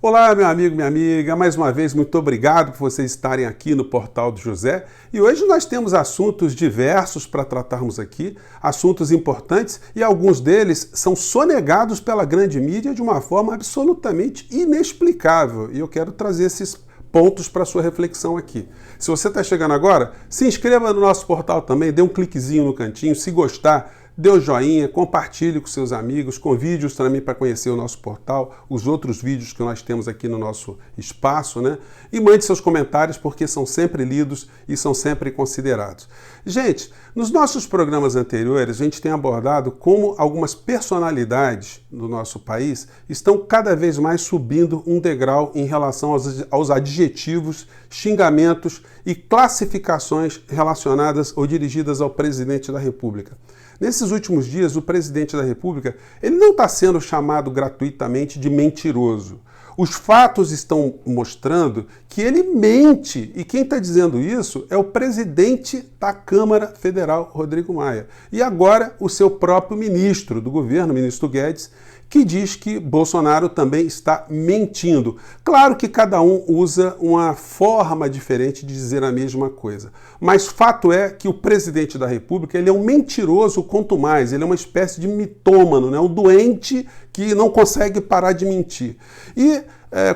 Olá, meu amigo, minha amiga, mais uma vez muito obrigado por vocês estarem aqui no Portal do José. E hoje nós temos assuntos diversos para tratarmos aqui, assuntos importantes, e alguns deles são sonegados pela grande mídia de uma forma absolutamente inexplicável. E eu quero trazer esses pontos para sua reflexão aqui. Se você está chegando agora, se inscreva no nosso portal também, dê um cliquezinho no cantinho, se gostar, dê o joinha, compartilhe com seus amigos, convide-os também para conhecer o nosso portal, os outros vídeos que nós temos aqui no nosso espaço, né? E mande seus comentários porque são sempre lidos e são sempre considerados. Gente, nos nossos programas anteriores a gente tem abordado como algumas personalidades do nosso país estão cada vez mais subindo um degrau em relação aos adjetivos, xingamentos e classificações relacionadas ou dirigidas ao presidente da República. Nesses últimos dias, o presidente da República ele não está sendo chamado gratuitamente de mentiroso. Os fatos estão mostrando que ele mente. E quem está dizendo isso é o presidente da Câmara Federal, Rodrigo Maia. E agora o seu próprio ministro do governo, o ministro Guedes, que diz que Bolsonaro também está mentindo. Claro que cada um usa uma forma diferente de dizer a mesma coisa. Mas fato é que o presidente da República ele é um mentiroso quanto mais. Ele é uma espécie de mitômano, né? Um doente que não consegue parar de mentir. E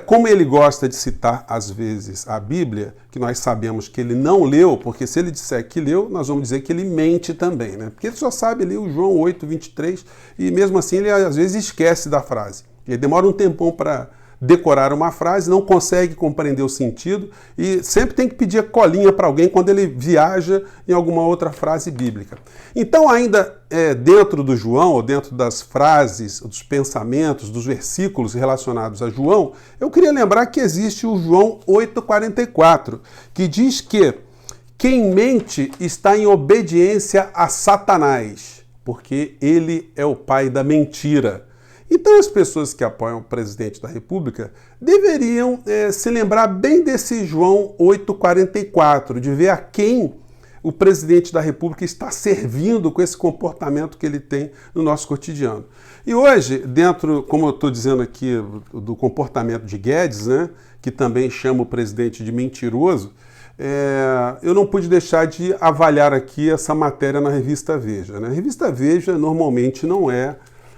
como ele gosta de citar, às vezes, a Bíblia, que nós sabemos que ele não leu, porque se ele disser que leu, nós vamos dizer que ele mente também, né? Porque ele só sabe ler o João 8:23 e mesmo assim ele às vezes esquece da frase. Ele demora um tempão para decorar uma frase, não consegue compreender o sentido e sempre tem que pedir colinha para alguém quando ele viaja em alguma outra frase bíblica. Então, ainda dentro do João, ou dentro das frases, dos pensamentos, dos versículos relacionados a João, eu queria lembrar que existe o João 8:44, que diz que quem mente está em obediência a Satanás, porque ele é o pai da mentira. Então as pessoas que apoiam o presidente da República deveriam se lembrar bem desse João 8:44, de ver a quem o presidente da República está servindo com esse comportamento que ele tem no nosso cotidiano. E hoje, dentro, como eu estou dizendo aqui, do comportamento de Guedes, né, que também chama o presidente de mentiroso, eu não pude deixar de avaliar aqui essa matéria na revista Veja, né? A revista Veja normalmente não é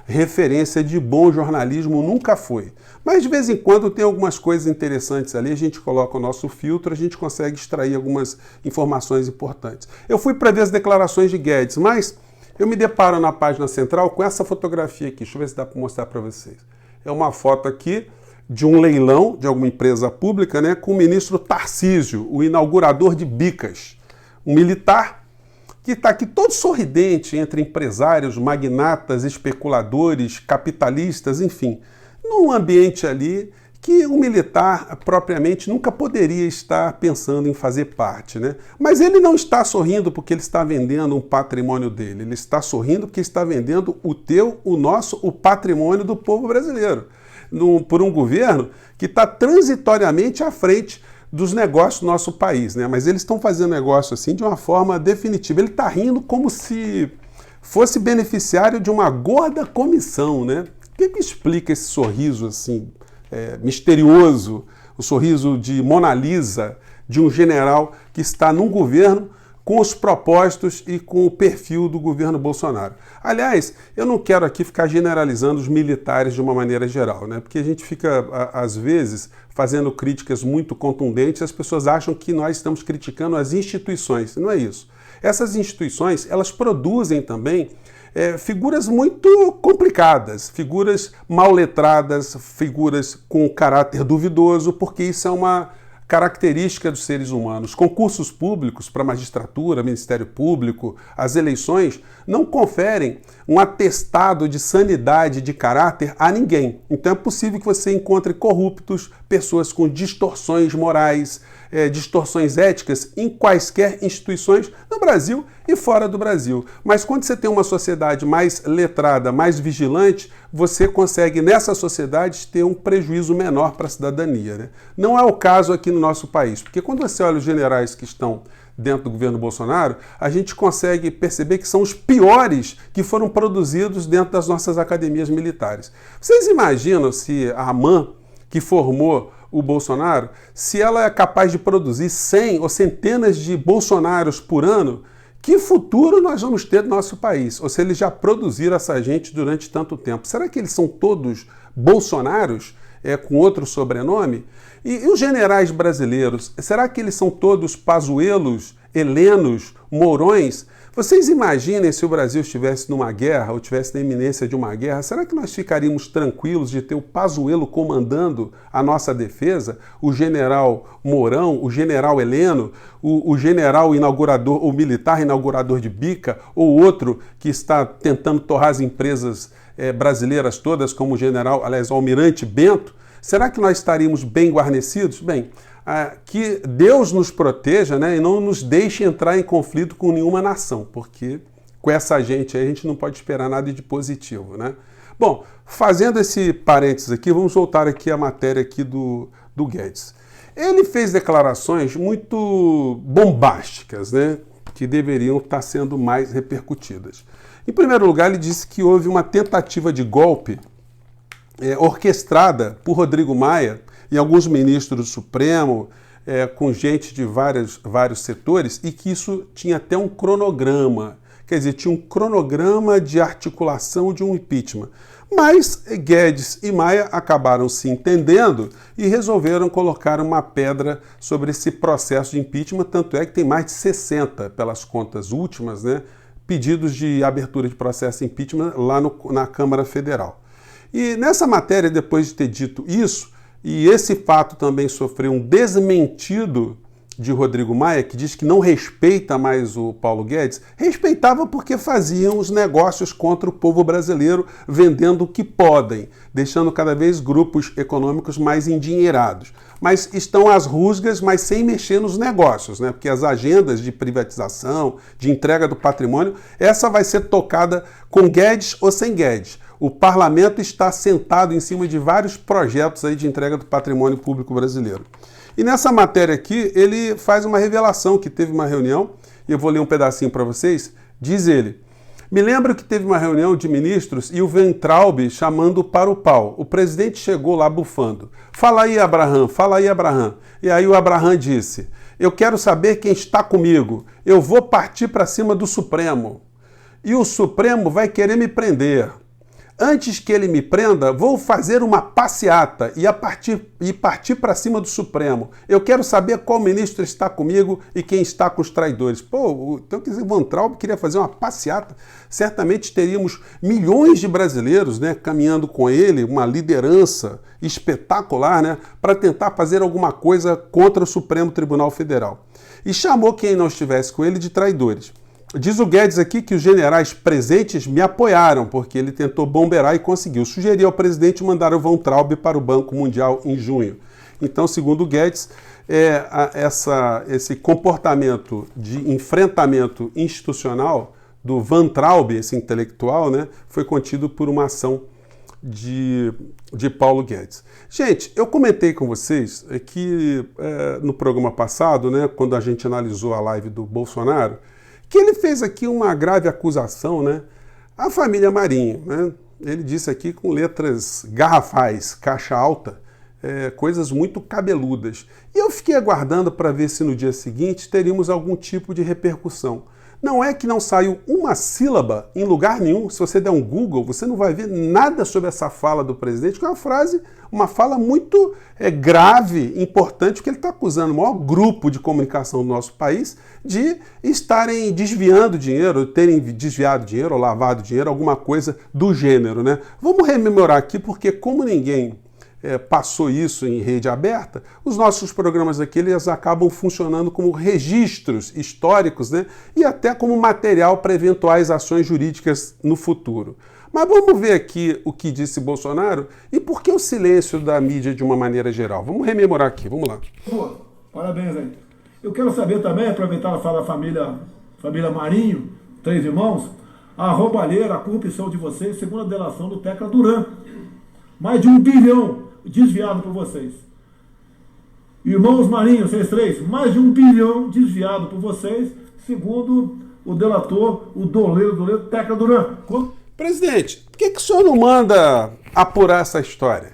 referência de bom jornalismo, nunca foi. Mas de vez em quando tem algumas coisas interessantes ali, a gente coloca o nosso filtro, a gente consegue extrair algumas informações importantes. Eu fui para ver as declarações de Guedes, mas eu me deparo na página central com essa fotografia aqui. Deixa eu ver se dá para mostrar para vocês. É uma foto aqui de um leilão de alguma empresa pública, né, com o ministro Tarcísio, o inaugurador de Bicas, um militar que está aqui todo sorridente entre empresários, magnatas, especuladores, capitalistas, enfim, num ambiente ali que um militar propriamente nunca poderia estar pensando em fazer parte, né? Mas ele não está sorrindo porque ele está vendendo um patrimônio dele, ele está sorrindo porque está vendendo o teu, o nosso, o patrimônio do povo brasileiro, por um governo que está transitoriamente à frente dos negócios do nosso país, né? Mas eles estão fazendo negócio assim de uma forma definitiva. Ele está rindo como se fosse beneficiário de uma gorda comissão, né? O que explica esse sorriso assim misterioso, o sorriso de Mona Lisa de um general que está num governo com os propósitos e com o perfil do governo Bolsonaro? Aliás, eu não quero aqui ficar generalizando os militares de uma maneira geral, né? Porque a gente fica, às vezes, fazendo críticas muito contundentes, as pessoas acham que nós estamos criticando as instituições. Não é isso. Essas instituições, elas produzem também figuras muito complicadas, figuras mal letradas, figuras com caráter duvidoso, porque isso é uma característica dos seres humanos. Concursos públicos para magistratura, Ministério Público, as eleições não conferem um atestado de sanidade de caráter a ninguém. Então é possível que você encontre corruptos, pessoas com distorções morais, distorções éticas em quaisquer instituições no Brasil e fora do Brasil. Mas quando você tem uma sociedade mais letrada, mais vigilante, você consegue nessa sociedade ter um prejuízo menor para a cidadania, né? Não é o caso aqui no nosso país, porque quando você olha os generais que estão dentro do governo Bolsonaro, a gente consegue perceber que são os piores que foram produzidos dentro das nossas academias militares. Vocês imaginam se a AMAN que formou o Bolsonaro, se ela é capaz de produzir 100 ou centenas de Bolsonaros por ano, que futuro nós vamos ter no nosso país? Ou se eles já produziram essa gente durante tanto tempo. Será que eles são todos Bolsonaros, com outro sobrenome? E os generais brasileiros, será que eles são todos Pazuellos, Helenos, Mourões? Vocês imaginem se o Brasil estivesse numa guerra ou estivesse na iminência de uma guerra, será que nós ficaríamos tranquilos de ter o Pazuello comandando a nossa defesa, o general Mourão, o general Heleno, o general inaugurador, o militar inaugurador de bica, ou outro que está tentando torrar as empresas brasileiras todas, como o general, aliás, o almirante Bento? Será que nós estaríamos bem guarnecidos? Bem, que Deus nos proteja, né, e não nos deixe entrar em conflito com nenhuma nação, porque com essa gente aí a gente não pode esperar nada de positivo, né? Bom, fazendo esse parênteses aqui, vamos voltar aqui à matéria aqui do Guedes. Ele fez declarações muito bombásticas, né, que deveriam estar sendo mais repercutidas. Em primeiro lugar, ele disse que houve uma tentativa de golpe orquestrada por Rodrigo Maia e alguns ministros do Supremo, com gente de vários setores, e que isso tinha até um cronograma. Quer dizer, tinha um cronograma de articulação de um impeachment. Mas Guedes e Maia acabaram se entendendo e resolveram colocar uma pedra sobre esse processo de impeachment, tanto é que tem mais de 60, pelas contas últimas, né, pedidos de abertura de processo de impeachment lá na Câmara Federal. E nessa matéria, depois de ter dito isso, e esse fato também sofreu um desmentido de Rodrigo Maia, que diz que não respeita mais o Paulo Guedes, respeitava porque faziam os negócios contra o povo brasileiro, vendendo o que podem, deixando cada vez grupos econômicos mais endinheirados. Mas estão às rusgas, mas sem mexer nos negócios, né? Porque as agendas de privatização, de entrega do patrimônio, essa vai ser tocada com Guedes ou sem Guedes. O parlamento está sentado em cima de vários projetos aí de entrega do patrimônio público brasileiro. E nessa matéria aqui, ele faz uma revelação que teve uma reunião, e eu vou ler um pedacinho para vocês. Diz ele: me lembro que teve uma reunião de ministros e o Weintraub chamando para o pau. O presidente chegou lá bufando. Fala aí, Abraham, fala aí, Abraham. E aí o Abraham disse: eu quero saber quem está comigo. Eu vou partir para cima do Supremo. E o Supremo vai querer me prender. Antes que ele me prenda, vou fazer uma passeata e partir para cima do Supremo. Eu quero saber qual ministro está comigo e quem está com os traidores. Pô, então quer dizer, o Weintraub queria fazer uma passeata. Certamente teríamos milhões de brasileiros, né, caminhando com ele, uma liderança espetacular, né, para tentar fazer alguma coisa contra o Supremo Tribunal Federal. E chamou quem não estivesse com ele de traidores. Diz o Guedes aqui que os generais presentes me apoiaram, porque ele tentou bombear e conseguiu. Sugeriu ao presidente mandar o Weintraub para o Banco Mundial em junho. Então, segundo o Guedes, esse comportamento de enfrentamento institucional do Weintraub, esse intelectual, né, foi contido por uma ação de Paulo Guedes. Gente, eu comentei com vocês que no programa passado, né, quando a gente analisou a live do Bolsonaro, que ele fez aqui uma grave acusação, né, à família Marinho, né? Ele disse aqui com letras garrafais, caixa alta, coisas muito cabeludas. E eu fiquei aguardando para ver se no dia seguinte teríamos algum tipo de repercussão. Não é que não saiu uma sílaba em lugar nenhum. Se você der um Google, você não vai ver nada sobre essa fala do presidente, que é uma fala muito grave, importante, porque ele está acusando o maior grupo de comunicação do nosso país de estarem desviando dinheiro, terem desviado dinheiro ou lavado dinheiro, alguma coisa do gênero, né? Vamos rememorar aqui, porque como ninguém passou isso em rede aberta, os nossos programas aqui eles acabam funcionando como registros históricos, né? E até como material para eventuais ações jurídicas no futuro. Mas vamos ver aqui o que disse Bolsonaro e por que o silêncio da mídia de uma maneira geral. Vamos rememorar aqui, vamos lá. Pô, parabéns aí. Eu quero saber também, aproveitar a fala da família Marinho, 3 irmãos, a roubalheira, a corrupção de vocês, segundo a delação do Tecla Duran. Mais de 1 bilhão desviado por vocês. Irmãos Marinho, vocês 3, mais de 1 bilhão desviado por vocês, segundo o delator, o doleiro Tecla Duran. Presidente, por que o senhor não manda apurar essa história?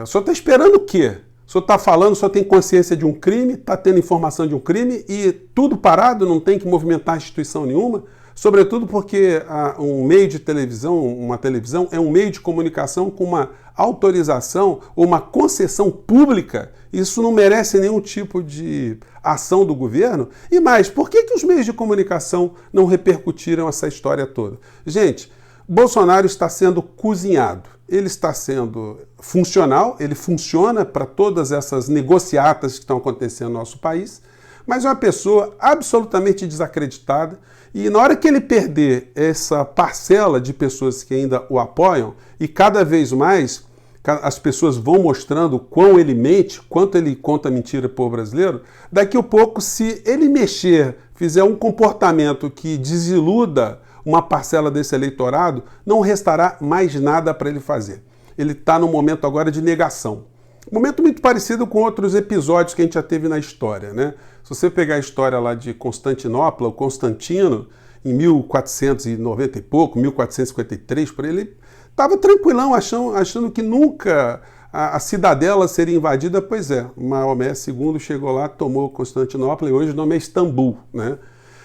O senhor está esperando o quê? O senhor está falando, o senhor tem consciência de um crime, está tendo informação de um crime e tudo parado, não tem que movimentar instituição nenhuma? Sobretudo porque um meio de televisão, uma televisão, é um meio de comunicação com uma autorização ou uma concessão pública. Isso não merece nenhum tipo de ação do governo. E mais, por que os meios de comunicação não repercutiram essa história toda? Gente, Bolsonaro está sendo cozinhado. Ele está sendo funcional, ele funciona para todas essas negociatas que estão acontecendo no nosso país, mas é uma pessoa absolutamente desacreditada. E na hora que ele perder essa parcela de pessoas que ainda o apoiam, e cada vez mais as pessoas vão mostrando quão ele mente, quanto ele conta mentira para o povo brasileiro, daqui a pouco, se ele mexer, fizer um comportamento que desiluda uma parcela desse eleitorado, não restará mais nada para ele fazer. Ele está num momento agora de negação. Um momento muito parecido com outros episódios que a gente já teve na história, né? Se você pegar a história lá de Constantinopla, o Constantino, em 1490 e pouco, 1453, por ele estava tranquilão, achando que nunca a cidadela seria invadida. Pois é, Maomé II chegou lá, tomou Constantinopla e hoje o nome é Istambul, né?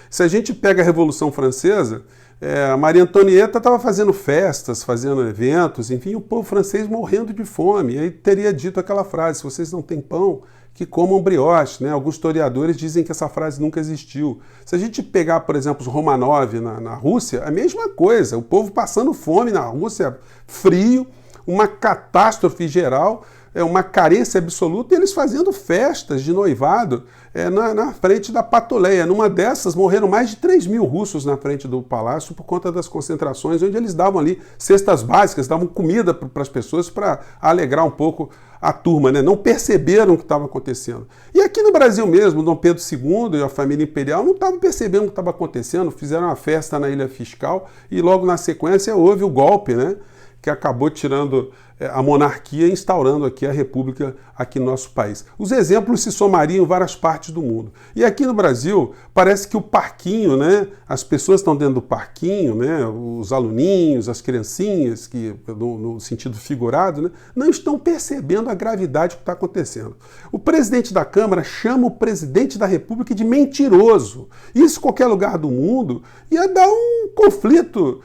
Se a gente pega a Revolução Francesa, a Maria Antonieta estava fazendo festas, fazendo eventos, enfim, o povo francês morrendo de fome. E aí teria dito aquela frase: se vocês não têm pão, que comam brioche, né? Alguns historiadores dizem que essa frase nunca existiu. Se a gente pegar, por exemplo, os Romanov na Rússia, a mesma coisa. O povo passando fome na Rússia, frio, uma catástrofe geral, uma carência absoluta, e eles fazendo festas de noivado na frente da Patuleia. Numa dessas, morreram mais de 3 mil russos na frente do palácio por conta das concentrações, onde eles davam ali cestas básicas, davam comida para as pessoas para alegrar um pouco a turma, né? Não perceberam o que estava acontecendo. E aqui no Brasil mesmo, Dom Pedro II e a família imperial não estavam percebendo o que estava acontecendo, fizeram uma festa na Ilha Fiscal e logo na sequência houve o golpe, né? Que acabou tirando a monarquia e instaurando aqui a república aqui no nosso país. Os exemplos se somariam em várias partes do mundo. E aqui no Brasil, parece que o parquinho, né? As pessoas estão dentro do parquinho, né? Os aluninhos, as criancinhas, que no sentido figurado, né? Não estão percebendo a gravidade que está acontecendo. O presidente da Câmara chama o presidente da República de mentiroso. Isso em qualquer lugar do mundo ia dar um conflito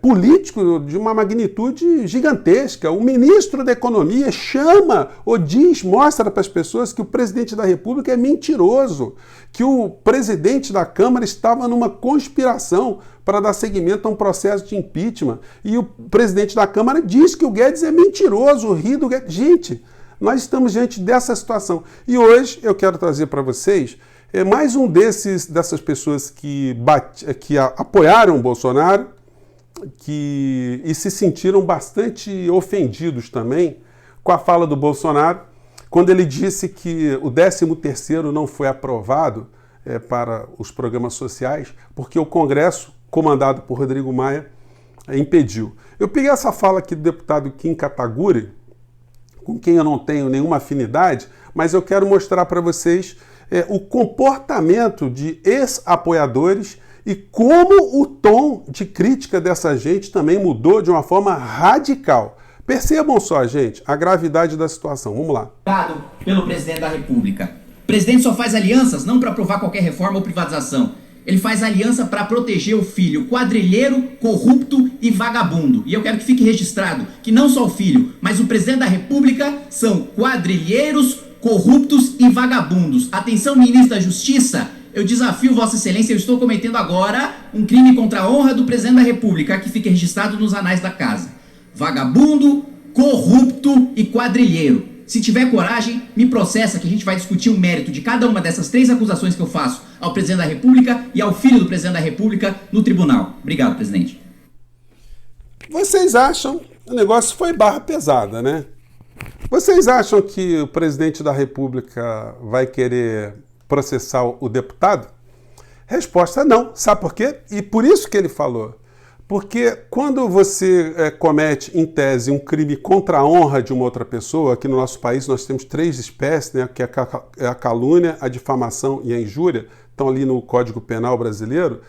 político de uma magnitude gigantesca. O ministro da Economia chama ou diz, mostra para as pessoas que o presidente da República é mentiroso, que o presidente da Câmara estava numa conspiração para dar seguimento a um processo de impeachment. E o presidente da Câmara diz que o Guedes é mentiroso, ri do Guedes. Gente, nós estamos diante dessa situação. E hoje eu quero trazer para vocês mais um dessas pessoas que apoiaram o Bolsonaro, e se sentiram bastante ofendidos também com a fala do Bolsonaro, quando ele disse que o 13º não foi aprovado para os programas sociais, porque o Congresso, comandado por Rodrigo Maia, impediu. Eu peguei essa fala aqui do deputado Kim Kataguiri, com quem eu não tenho nenhuma afinidade, mas eu quero mostrar para vocês o comportamento de ex-apoiadores e como o tom de crítica dessa gente também mudou de uma forma radical. Percebam só, gente, a gravidade da situação. Vamos lá. Pelo presidente da República. O presidente só faz alianças não para aprovar qualquer reforma ou privatização. Ele faz aliança para proteger o filho quadrilheiro, corrupto e vagabundo. E eu quero que fique registrado que não só o filho, mas o presidente da República são quadrilheiros, corruptos e vagabundos. Atenção, ministro da Justiça. Eu desafio Vossa Excelência, eu estou cometendo agora um crime contra a honra do presidente da República, que fique registrado nos anais da casa. Vagabundo, corrupto e quadrilheiro. Se tiver coragem, me processa que a gente vai discutir o mérito de cada uma dessas 3 acusações que eu faço ao presidente da República e ao filho do presidente da República no tribunal. Obrigado, presidente. Vocês acham que o negócio foi barra pesada, né? Vocês acham que o presidente da República vai querer processar o deputado? Resposta: não. Sabe por quê? E por isso que ele falou. Porque quando você comete, em tese, um crime contra a honra de uma outra pessoa, aqui no nosso país nós temos 3 espécies, né, que é a calúnia, a difamação e a injúria, estão ali no Código Penal brasileiro,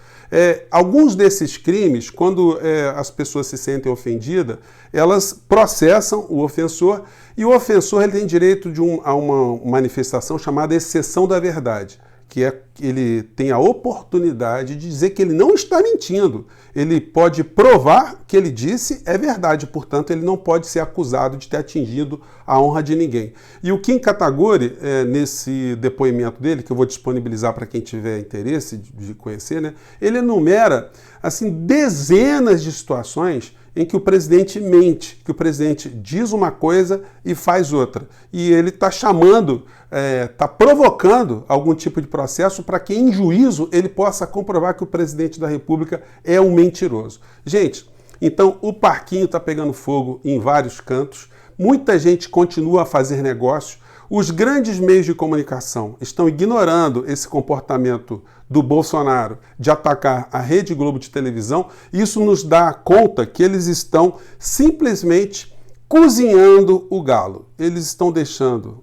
Alguns desses crimes, quando as pessoas se sentem ofendidas, elas processam o ofensor, e o ofensor ele tem direito a uma manifestação chamada exceção da verdade, que ele tem a oportunidade de dizer que ele não está mentindo. Ele pode provar que ele disse é verdade, portanto, ele não pode ser acusado de ter atingido a honra de ninguém. E o Kim Kataguiri, nesse depoimento dele, que eu vou disponibilizar para quem tiver interesse de conhecer, né, ele enumera assim, dezenas de situações em que o presidente mente, que o presidente diz uma coisa e faz outra. E ele está chamando, está provocando algum tipo de processo para que, em juízo, ele possa comprovar que o presidente da República é um mentiroso. Gente, então o parquinho está pegando fogo em vários cantos, muita gente continua a fazer negócios, os grandes meios de comunicação estão ignorando esse comportamento do Bolsonaro de atacar a Rede Globo de televisão. Isso nos dá conta que eles estão simplesmente cozinhando o galo. Eles estão deixando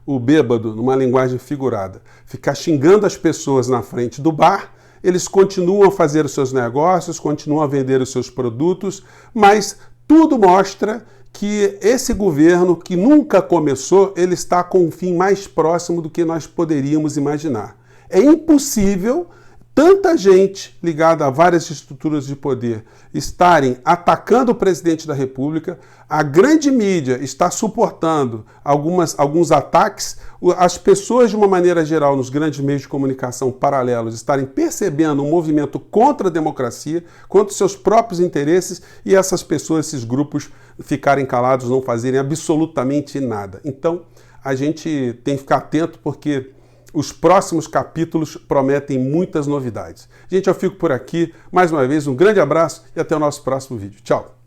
o bêbado, numa linguagem figurada, ficar xingando as pessoas na frente do bar. Eles continuam a fazer os seus negócios, continuam a vender os seus produtos, mas tudo mostra que esse governo, que nunca começou, ele está com um fim mais próximo do que nós poderíamos imaginar. É impossível tanta gente ligada a várias estruturas de poder estarem atacando o presidente da República, a grande mídia está suportando alguns ataques, as pessoas de uma maneira geral nos grandes meios de comunicação paralelos estarem percebendo um movimento contra a democracia, contra os seus próprios interesses, e essas pessoas, esses grupos, ficarem calados, não fazerem absolutamente nada. Então, a gente tem que ficar atento porque os próximos capítulos prometem muitas novidades. Gente, eu fico por aqui. Mais uma vez, um grande abraço e até o nosso próximo vídeo. Tchau!